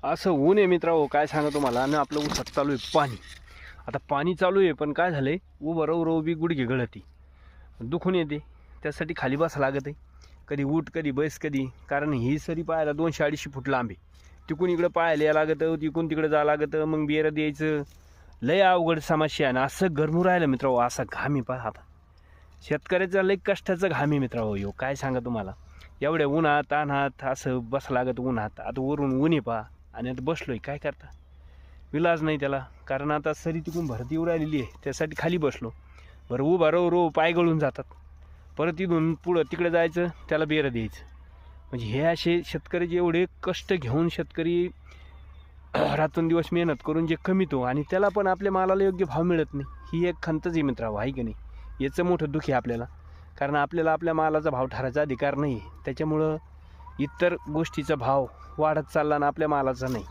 असं ऊन आहे मित्रांनो, काय सांगा तुम्हाला. आणि आपलं ऊसात चालू आहे पाणी. आता पाणी चालू आहे, पण काय झालंय, उभं राहू बी गुडघे गळती, दुखून येते. त्यासाठी खाली बसा लागत आहे. कधी उठ कधी बैस कधी, कारण ही सरी पाहायला 200-250 फूट लांब आहे. तिकून इकडं पाहायला या लागतं, तिकून तिकडं जा लागतं, मग बेरं द्यायचं. लय अवघड समस्या आहे. आणि असं गरमू राहिलं मित्रांनो, असा घाम आहे पहा. आता शेतकऱ्याचा लय कष्टाचं घाम आहे मित्रांनो ह्यो, काय सांगा तुम्हाला. एवढ्या उन्हात अनात असं बस लागत उन्हात. आता वरून ऊन आहे पहा, आणि आता बसलोय, काय करता, विलाज नाही त्याला. कारण आता सरी तिकून भरती येऊ राहिलेली आहे, त्यासाठी खाली बसलो. बरं उभा रो पाय गळून जातात. परत इथून पुढं तिकडे जायचं, त्याला बेरं द्यायचं. म्हणजे हे असे शेतकरी एवढे कष्ट घेऊन शेतकरी रात्रंदिवस मेहनत करून जे कमीतो, आणि त्याला पण आपल्या मालाला योग्य भाव मिळत नाही. ही एक खंतच आहे मित्रांनो, आहे की नाही. याचं मोठं दुःख आहे आपल्याला. कारण आपल्याला आपल्या मालाचा भाव ठरायचा अधिकार नाही. त्याच्यामुळं इतर गोष्टीचा भाव वाढत चालला ना, आपल्या मालाचा नाही.